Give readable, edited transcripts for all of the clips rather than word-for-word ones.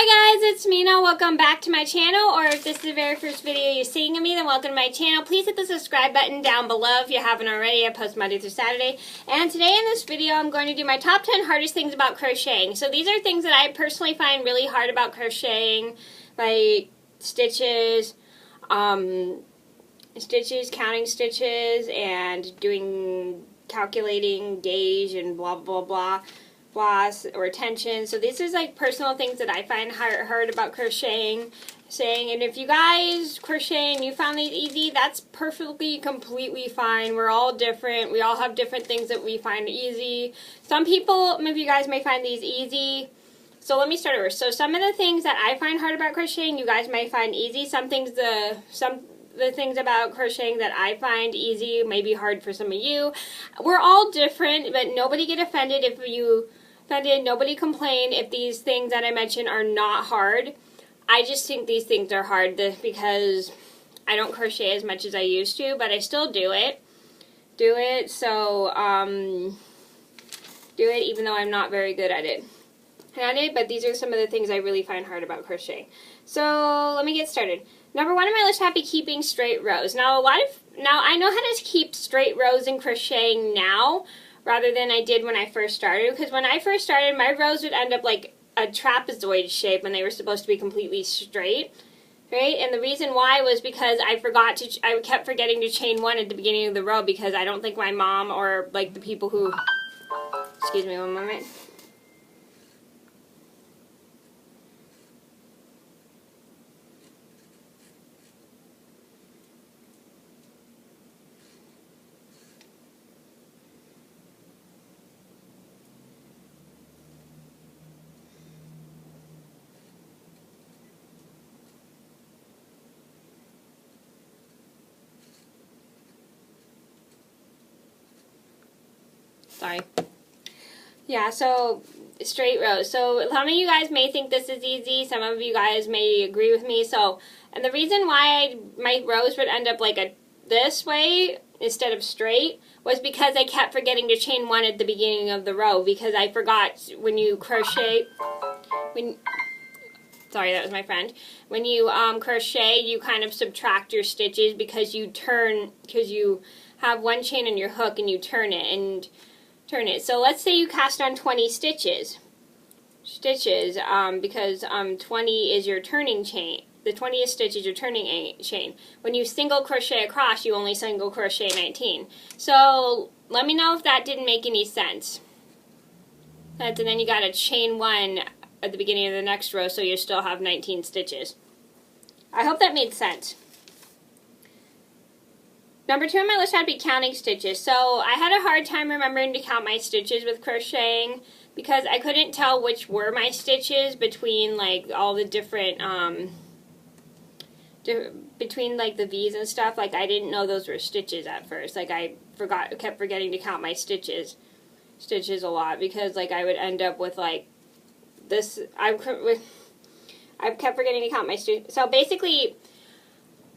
Hi guys, it's Mena. Welcome back to my channel, or if this is the very first video you're seeing of me, then welcome to my channel. Please hit the subscribe button down below if you haven't already. I post Monday through Saturday. And today in this video, I'm going to do my top 10 hardest things about crocheting. So these are things that I personally find really hard about crocheting, like stitches, counting stitches, and calculating gauge and blah, blah, blah. Floss or tension. So this is like personal things that I find hard about crocheting. And if you guys crochet and you found these easy, that's perfectly, completely fine. We're all different. We all have different things that we find easy. Some people, maybe you guys may find these easy. So let me start over. So some of the things that I find hard about crocheting, you guys might find easy. The things about crocheting that I find easy may be hard for some of you. We're all different, but nobody get offended if you nobody complain if these things that I mentioned are not hard. I just think these things are hard because I don't crochet as much as I used to, but I still do it. Do it even though I'm not very good at it. But these are some of the things I really find hard about crocheting. So let me get started. Number one on my list would be keeping straight rows. Now I know how to keep straight rows in crocheting now rather than I did when I first started, because when I first started my rows would end up like a trapezoid shape when they were supposed to be completely straight. Right? And the reason why was because I kept forgetting to chain one at the beginning of the row, because I don't think my mom or like the people who, excuse me one moment. Sorry. Yeah, so straight rows. So some of you guys may think this is easy. Some of you guys may agree with me. And the reason why my rows would end up like this way instead of straight was because I kept forgetting to chain one at the beginning of the row, because I forgot when you crochet, sorry, that was my friend. When you crochet, you kind of subtract your stitches because you have one chain on your hook and you turn it. So let's say you cast on 20 stitches, because 20 is your turning chain. The 20th stitch is your turning chain. When you single crochet across, you only single crochet 19. So let me know if that didn't make any sense. And then you got to chain one at the beginning of the next row, so you still have 19 stitches. I hope that made sense. Number two on my list would be counting stitches. So I had a hard time remembering to count my stitches with crocheting because I couldn't tell which were my stitches between like all the different, between like the V's and stuff. Like I didn't know those were stitches at first. Like I kept forgetting to count my stitches a lot, because like I would end up with like this. I kept forgetting to count my stitches. So basically,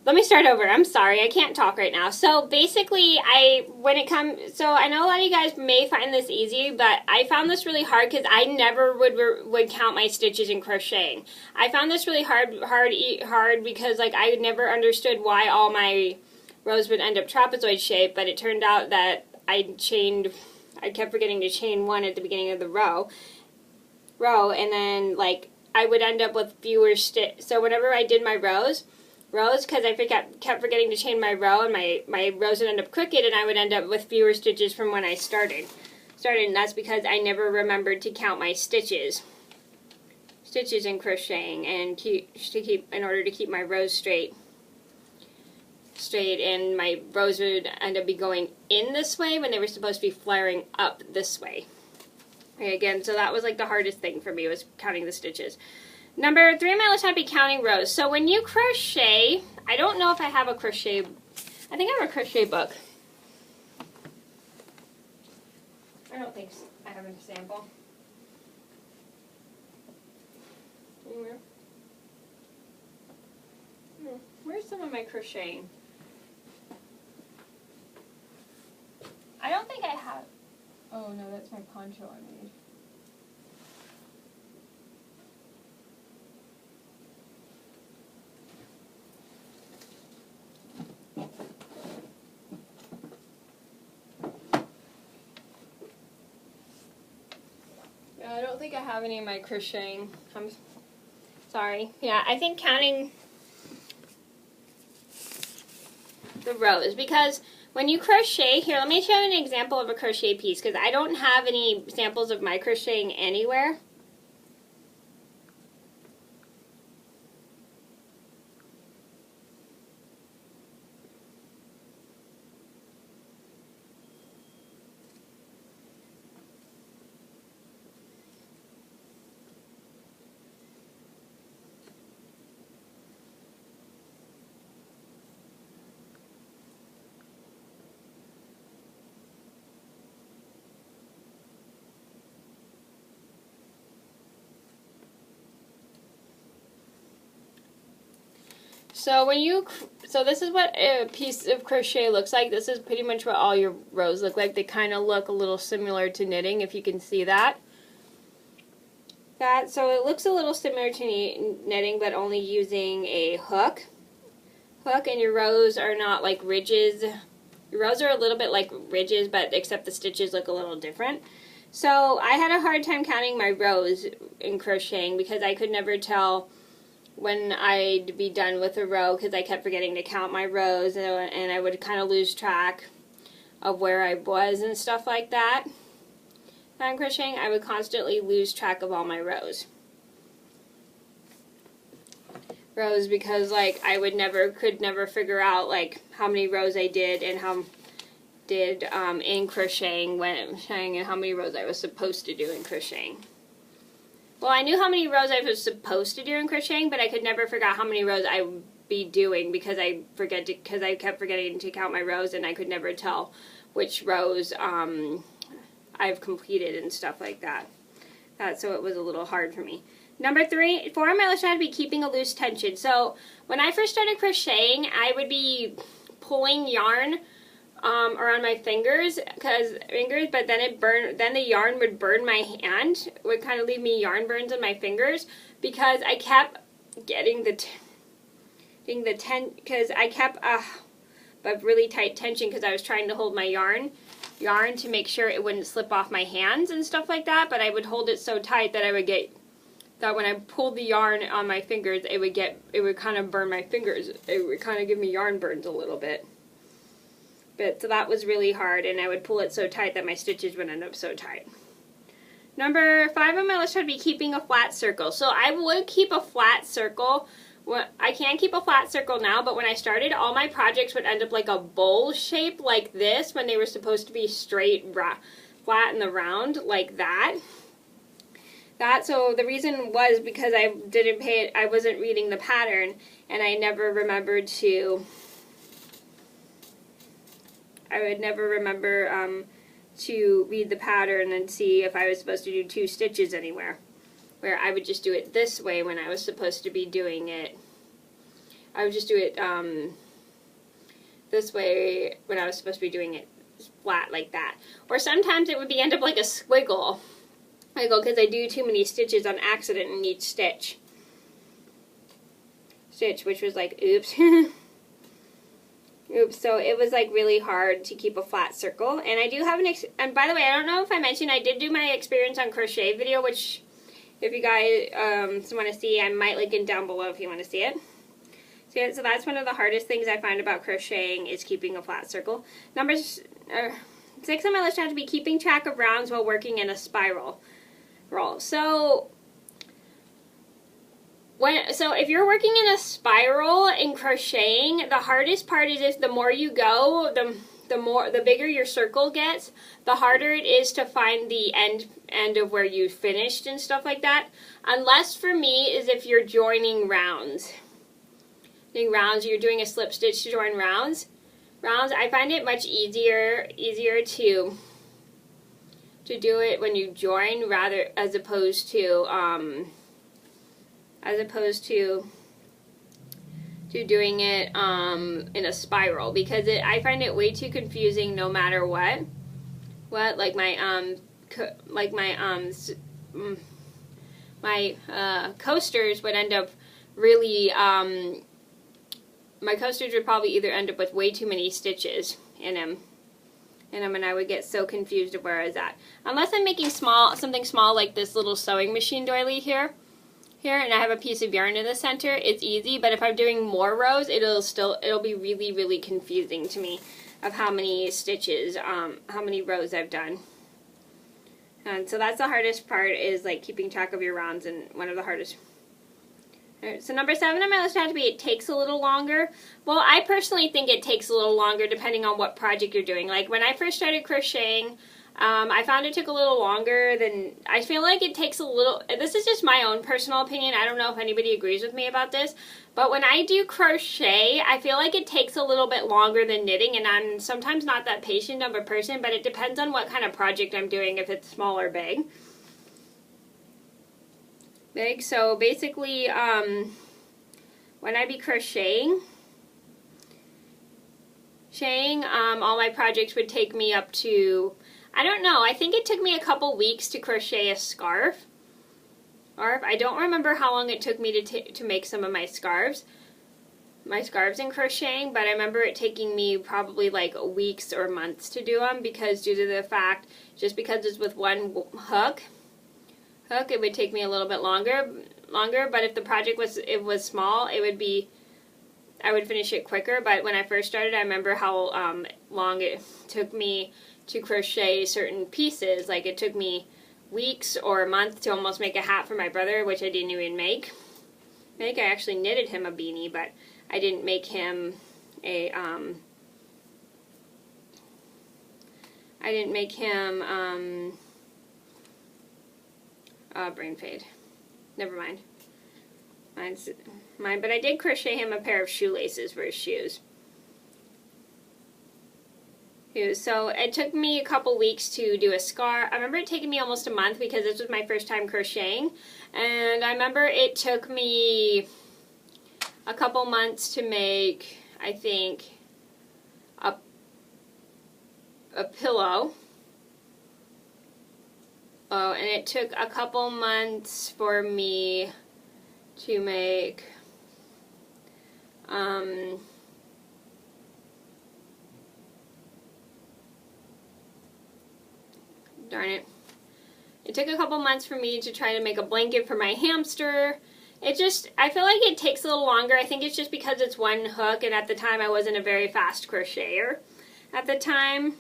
let me start over. I'm sorry, I can't talk right now. So basically, I know a lot of you guys may find this easy, but I found this really hard because I never would count my stitches in crocheting. I found this really hard because like I never understood why all my rows would end up trapezoid shaped, but it turned out that I kept forgetting to chain one at the beginning of the row, and then like I would end up with fewer stitches. So whenever I did my rows, because I kept forgetting to chain my row, and my rows would end up crooked, and I would end up with fewer stitches from when I started. And that's because I never remembered to count my stitches in crocheting, and in order to keep my rows straight, and my rows would end up going in this way when they were supposed to be flaring up this way. Okay, again, so that was like the hardest thing for me, was counting the stitches. Number three on my list would be counting rows. So when you crochet, I don't know if I have a crochet, I think I have a crochet book. I don't think so. I have a sample. Anywhere? Where's some of my crocheting? I don't think I have. Oh no, that's my poncho I made. think I have any of my crocheting. I'm sorry. Yeah, I think counting the rows, because when you crochet, here, let me show you an example of a crochet piece, because I don't have any samples of my crocheting anywhere. So this is what a piece of crochet looks like. This is pretty much what all your rows look like. They kind of look a little similar to knitting, if you can see that. So it looks a little similar to knitting, but only using a hook. And your rows are not like ridges. Your rows are a little bit like ridges, but except the stitches look a little different. So I had a hard time counting my rows in crocheting because I could never tell when I'd be done with a row, because I kept forgetting to count my rows, and I would kind of lose track of where I was and stuff like that. When I'm crocheting, I would constantly lose track of all my rows. Because like I could never figure out like how many rows I did and how did in crocheting when showing how many rows I was supposed to do in crocheting. Well, I knew how many rows I was supposed to do in crocheting, but I could never figure out how many rows I would be doing because I kept forgetting to count my rows, and I could never tell which rows I've completed and stuff like that. So it was a little hard for me. Number 4 on my list had to be keeping a loose tension. So when I first started crocheting, I would be pulling yarn around my fingers, but then the yarn would burn my hand. It would kind of leave me yarn burns on my fingers because I kept getting a really tight tension because I was trying to hold my yarn to make sure it wouldn't slip off my hands and stuff like that. But I would hold it so tight that that when I pulled the yarn on my fingers, it would kind of burn my fingers. It would kind of give me yarn burns a little bit. So that was really hard, and I would pull it so tight that my stitches would end up so tight. Number 5 on my list would be keeping a flat circle. So I would keep a flat circle. I can't keep a flat circle now, but when I started, all my projects would end up like a bowl shape like this when they were supposed to be straight, flat in the round like that. So the reason was because I wasn't reading the pattern, and I never remembered to. I would never remember to read the pattern and see if I was supposed to do 2 stitches anywhere. Where I would just do it this way when I was supposed to be doing it. I would just do it this way when I was supposed to be doing it flat like that. Or sometimes it would end up like a squiggle. Because I do too many stitches on accident in each stitch, which was like, oops. Oops, so it was like really hard to keep a flat circle. And I do have and by the way, I don't know if I mentioned, I did do my experience on crochet video, which if you guys want to see, I might link it down below if you want to see it. So that's one of the hardest things I find about crocheting is keeping a flat circle. Number 6 on my list had to be keeping track of rounds while working in a spiral roll. So if you're working in a spiral in crocheting, the hardest part is if the more you go, the bigger your circle gets, the harder it is to find the end of where you finished and stuff like that. Unless for me is if you're joining rounds. You're doing a slip stitch to join rounds. I find it much easier to do it when you join as opposed to doing it in a spiral, because I find it way too confusing no matter what. Like my coasters would end up really my coasters would probably either end up with way too many stitches in them and I would get so confused of where I was at. Unless I'm making something small like this little sewing machine doily here, and I have a piece of yarn in the center, it's easy. But if I'm doing more rows, it'll be really, really confusing to me of how many stitches, how many rows I've done. And so that's the hardest part, is like keeping track of your rounds, and one of the hardest. Alright, so number 7 on my list had to be it takes a little longer. Well, I personally think it takes a little longer depending on what project you're doing. Like when I first started crocheting, I found it took a little longer than, I feel like it takes a little, this is just my own personal opinion, I don't know if anybody agrees with me about this, but when I do crochet, I feel like it takes a little bit longer than knitting, and I'm sometimes not that patient of a person, but it depends on what kind of project I'm doing, if it's small or big. So basically, when I be crocheting, all my projects would take me up to, I don't know, I think it took me a couple weeks to crochet a scarf. I don't remember how long it took me to make some of my scarves in crocheting, but I remember it taking me probably like weeks or months to do them, because due to the fact, just because it's with one hook, it would take me a little bit longer, but if the project was small, I would finish it quicker. But when I first started, I remember how long it took me to crochet certain pieces. Like it took me weeks or a month to almost make a hat for my brother, which I didn't even make. I think I actually knitted him a beanie, but I didn't make him brain fade. Never mind. Mine, but I did crochet him a pair of shoelaces for his shoes. So it took me a couple weeks to do a scarf. I remember it taking me almost a month, because this was my first time crocheting. And I remember it took me a couple months to make, I think, a pillow. Oh, and it took a couple months for me to make darn it. It took a couple months for me to try to make a blanket for my hamster. I feel like it takes a little longer. I think it's just because it's one hook, and at the time I wasn't a very fast crocheter at the time,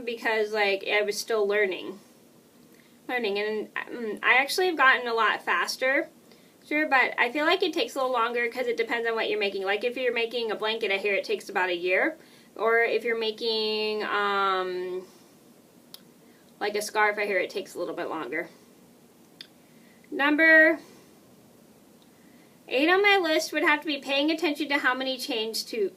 because like I was still learning, and I actually have gotten a lot faster, but I feel like it takes a little longer because it depends on what you're making. Like if you're making a blanket, I hear it takes about a year, or if you're making like a scarf, I hear it takes a little bit longer. Number 8 on my list would have to be paying attention to how many chains to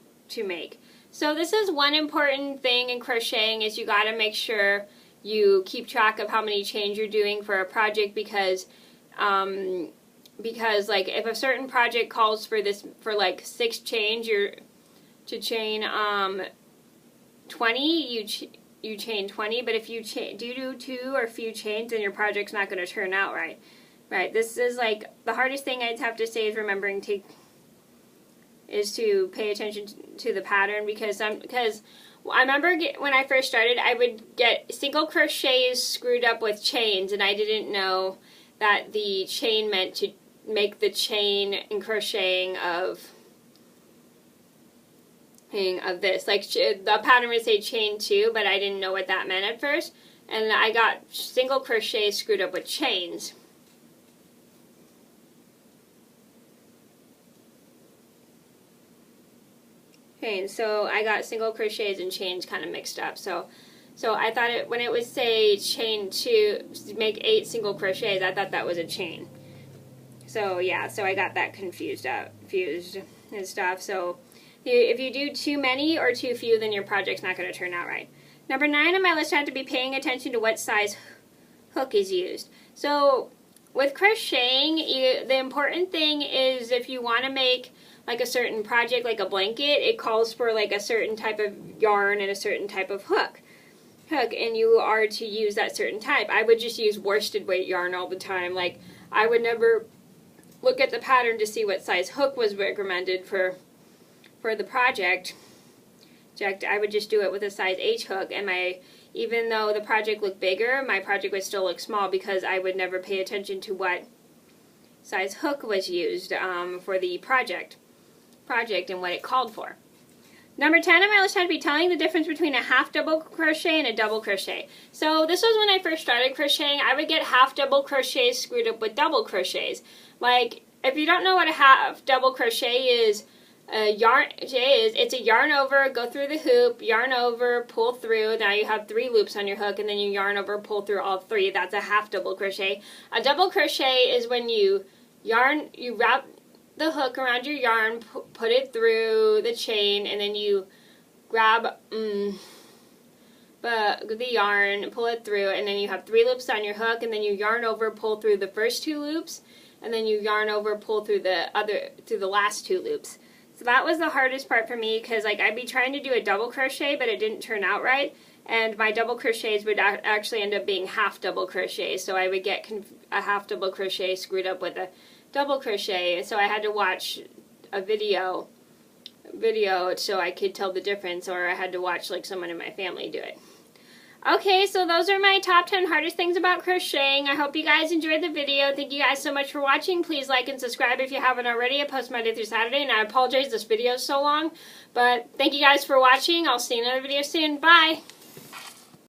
make. So this is one important thing in crocheting, is you got to make sure you keep track of how many chains you're doing for a project, because like if a certain project calls for like 6 chains, to chain 20, you chain 20, but if you do 2 or few chains, then your project's not going to turn out right. Right, this is like the hardest thing I'd have to say, is remembering to pay attention to the pattern, because I remember when I first started, I would get single crochets screwed up with chains, and I didn't know that the chain meant to make the chain in crocheting of this. Like the pattern would say chain 2, but I didn't know what that meant at first, and I got single crochets screwed up with chains. Okay, so I got single crochets and chains kind of mixed up. So I thought when it would say chain 2, make 8 single crochets, I thought that was a chain. So yeah, so I got that confused and stuff. So if you do too many or too few, then your project's not going to turn out right. Number 9 on my list, I have to be paying attention to what size hook is used. So with crocheting, the important thing is, if you want to make like a certain project, like a blanket, it calls for like a certain type of yarn and a certain type of hook, and you are to use that certain type. I would just use worsted weight yarn all the time. Like I would never look at the pattern to see what size hook was recommended for the project, I would just do it with a size H hook, and even though the project looked bigger, my project would still look small because I would never pay attention to what size hook was used for the project and what it called for. Number 10 on my list had to be telling the difference between a half double crochet and a double crochet. So this was when I first started crocheting. I would get half double crochets screwed up with double crochets. Like, if you don't know what a half double crochet is, it's a yarn over, go through the hoop, yarn over, pull through. Now you have 3 loops on your hook, and then you yarn over, pull through all 3. That's a half double crochet. A double crochet is when you wrap the hook around your yarn, put it through the chain, and then you grab the yarn, pull it through, and then you have 3 loops on your hook, and then you yarn over, pull through the first 2 loops, and then you yarn over, pull through the last 2 loops. So that was the hardest part for me, because like I'd be trying to do a double crochet, but it didn't turn out right, and my double crochets would actually end up being half double crochets. So I would get a half double crochet screwed up with a double crochet, so I had to watch a video so I could tell the difference, or I had to watch like someone in my family do it. Okay, so those are my top 10 hardest things about crocheting. I hope you guys enjoyed the video. Thank you guys so much for watching. Please like and subscribe if you haven't already. I post Monday through Saturday, and I apologize this video is so long, but thank you guys for watching. I'll see you in another video soon. Bye!